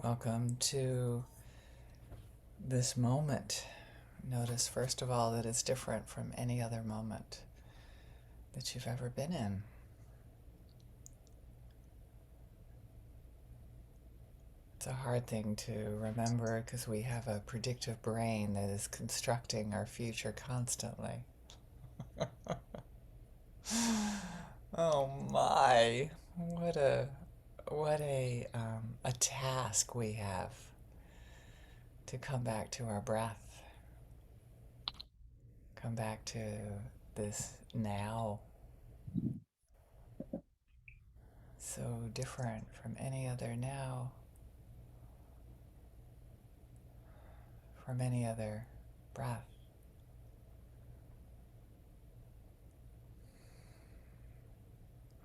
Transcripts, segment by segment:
Welcome to this moment. Notice, first of all, that it's different from any other moment that you've ever been in. It's a hard thing to remember because we have a predictive brain that is constructing our future constantly. Oh my, what a task we have to come back to our breath, come back to this now. So different from any other now, from any other breath.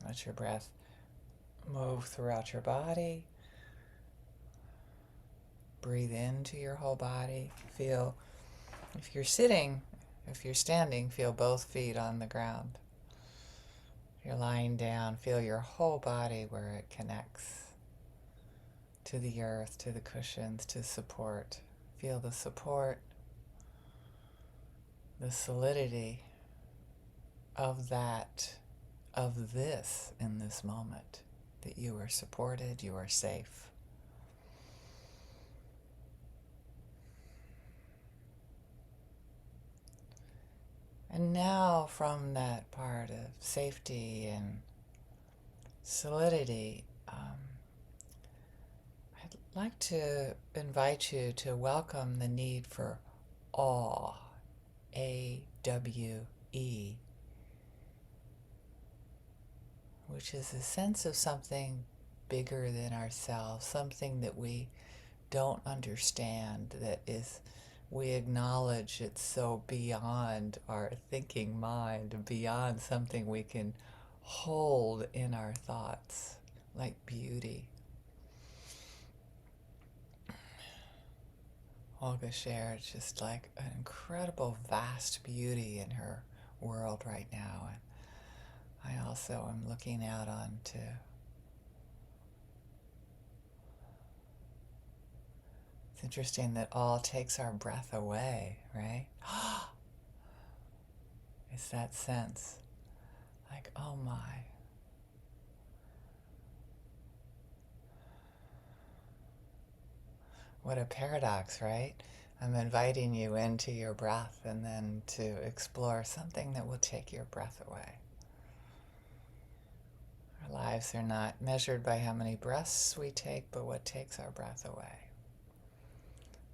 Let your breath move throughout your body. Breathe into your whole body. Feel, if you're sitting, if you're standing, feel both feet on the ground. If you're lying down, feel your whole body where it connects to the earth, to the cushions, to support. Feel the support, the solidity of that, of this in this moment, that you are supported, you are safe. And now, from that part of safety and solidity, I'd like to invite you to welcome the need for awe, A-W-E, which is a sense of something bigger than ourselves, something that we don't understand, that is, we acknowledge it's so beyond our thinking mind, beyond something we can hold in our thoughts, like beauty. Olga shared just like an incredible vast beauty in her world right now, and I also am looking out onto it's interesting that all takes our breath away, right? It's that sense like, oh my. What a paradox, right? I'm inviting you into your breath and then to explore something that will take your breath away. Our lives are not measured by how many breaths we take, but what takes our breath away.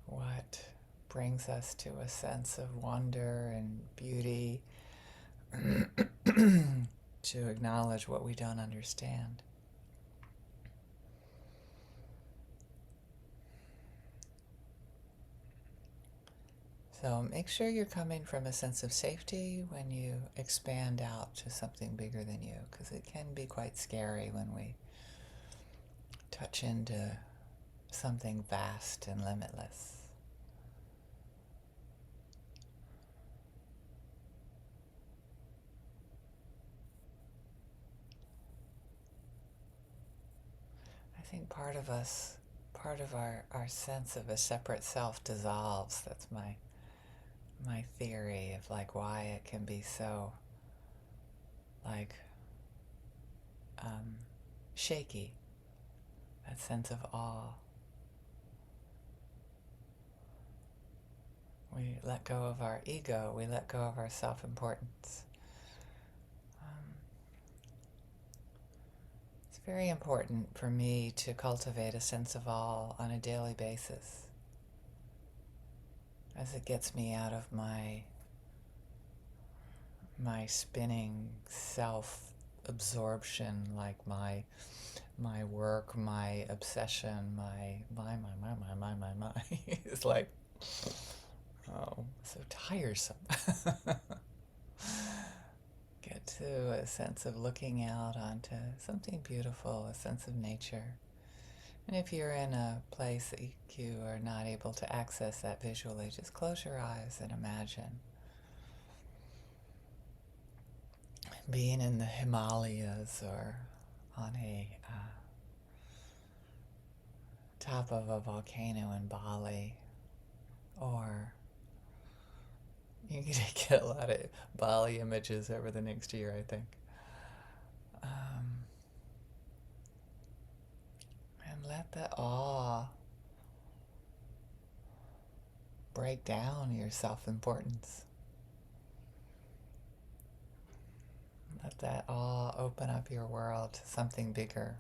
What brings us to a sense of wonder and beauty, to acknowledge what we don't understand. So make sure you're coming from a sense of safety when you expand out to something bigger than you, because it can be quite scary when we touch into something vast and limitless. I think part of us, part of our sense of a separate self dissolves. That's my theory of like why it can be so like shaky, that sense of awe. We let go of our ego, we let go of our self-importance. It's very important for me to cultivate a sense of awe on a daily basis, as it gets me out of my spinning self-absorption, like my work, my obsession, my. It's like, oh, so tiresome. Get to a sense of looking out onto something beautiful, a sense of nature. And if you're in a place that you are not able to access that visually, just close your eyes and imagine being in the Himalayas or on a top of a volcano in Bali, or you're going to get a lot of Bali images over the next year, I think. Um, and let the awe break down your self importance. Let that awe open up your world to something bigger,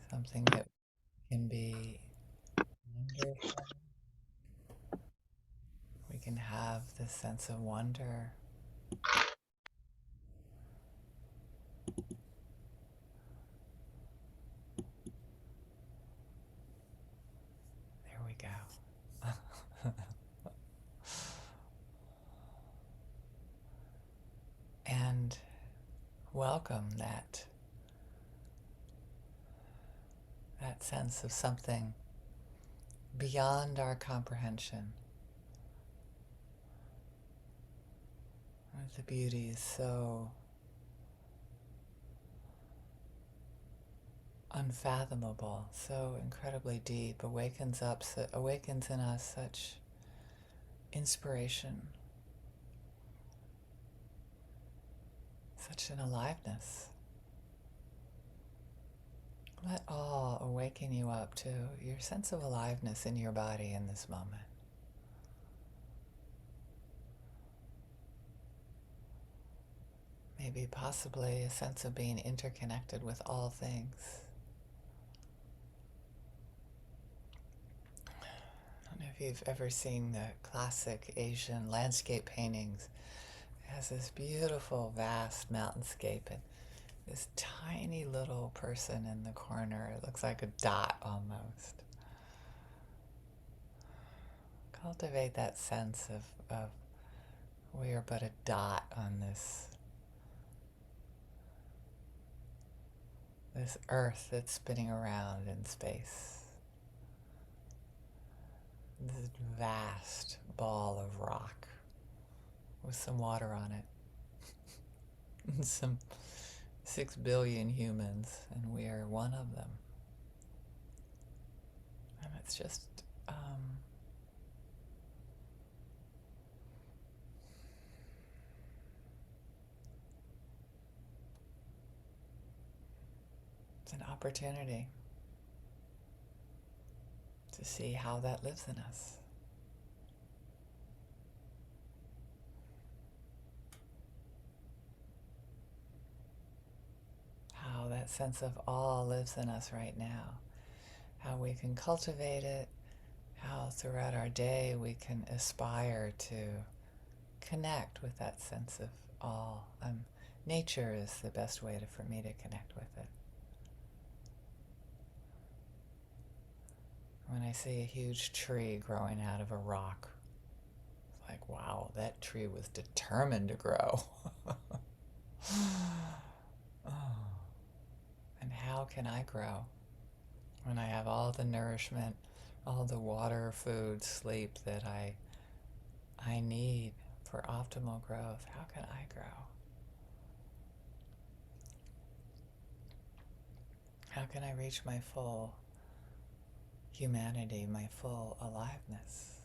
something that can be wonderful. We can have this sense of wonder. There we go. And welcome that sense of something beyond our comprehension. The beauty is so unfathomable, so incredibly deep, awakens in us such inspiration, such an aliveness. Let awe awaken you up to your sense of aliveness in your body in this moment. Maybe possibly a sense of being interconnected with all things. I don't know if you've ever seen the classic Asian landscape paintings. It has this beautiful, vast mountainscape and this tiny little person in the corner. It looks like a dot almost. Cultivate that sense of we are but a dot on this earth that's spinning around in space. This vast ball of rock with some water on it. And some 6 billion humans, and we are one of them. And it's just it's an opportunity to see how that lives in us. How that sense of awe lives in us right now. How we can cultivate it. How throughout our day we can aspire to connect with that sense of awe. Nature is the best way for me to connect with it. When I see a huge tree growing out of a rock, it's like, wow, that tree was determined to grow. Oh, and how can I grow when I have all the nourishment, all the water, food, sleep that I need for optimal growth? How can I grow? How can I reach my full humanity, my full aliveness?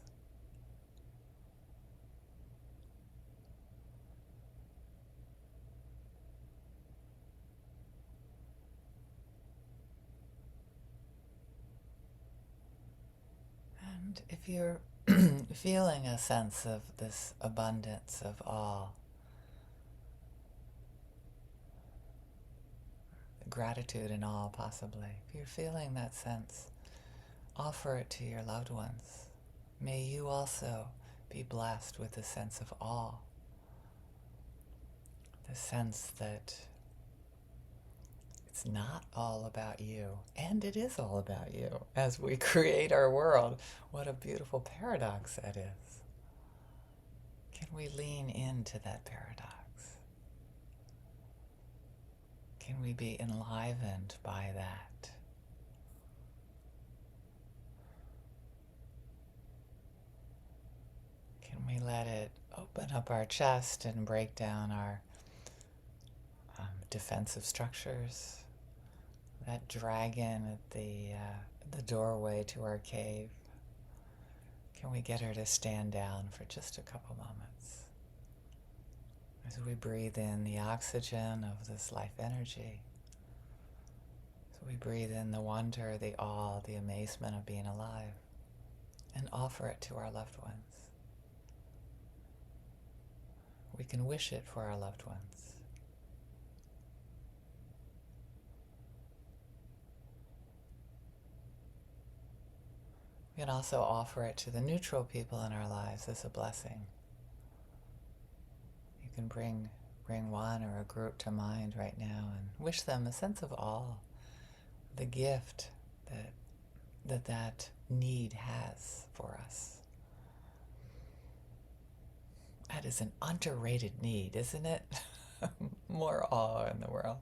And if you're feeling a sense of this abundance of awe, gratitude and awe possibly, if you're feeling that sense, offer it to your loved ones. May you also be blessed with a sense of awe, the sense that it's not all about you, and it is all about you as we create our world. What a beautiful paradox that is. Can we lean into that paradox? Can we be enlivened by that? Can we let it open up our chest and break down our defensive structures? that dragon at the doorway to our cave. Can we get her to stand down for just a couple moments as we breathe in the oxygen of this life energy? So we breathe in the wonder, the awe, the amazement of being alive, and offer it to our loved ones. We can wish it for our loved ones. We can also offer it to the neutral people in our lives as a blessing. You can bring one or a group to mind right now and wish them a sense of awe, the gift that need has for us. That is an underrated need, isn't it? More awe in the world.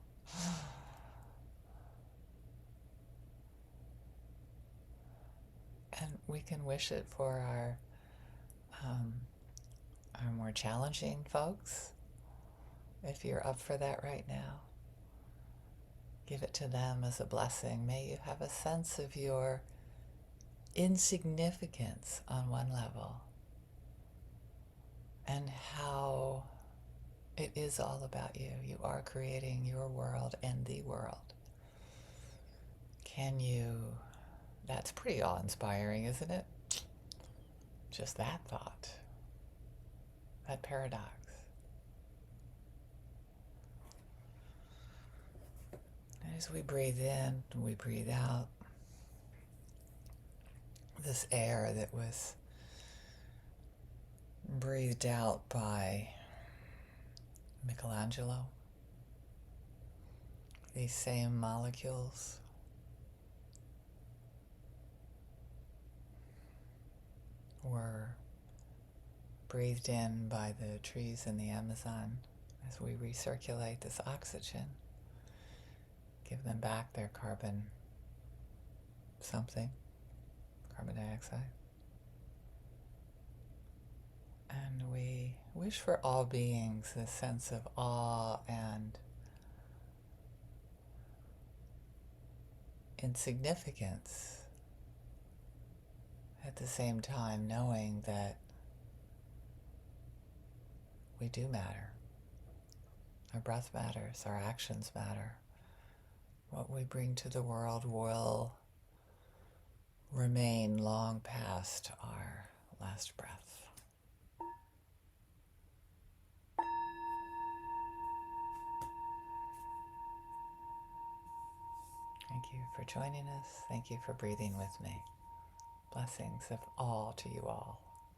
And we can wish it for our more challenging folks. If you're up for that right now, give it to them as a blessing. May you have a sense of your insignificance on one level, and how it is all about you. You are creating your world and the world. That's pretty awe-inspiring, isn't it? Just that thought, that paradox. And as we breathe in, we breathe out, this air that was breathed out by Michelangelo, these same molecules were breathed in by the trees in the Amazon as we recirculate this oxygen, give them back their carbon dioxide. And we wish for all beings this sense of awe and insignificance, at the same time knowing that we do matter. Our breath matters, our actions matter. What we bring to the world will remain long past our last breath. Thank you for joining us. Thank you for breathing with me. Blessings of all to you all.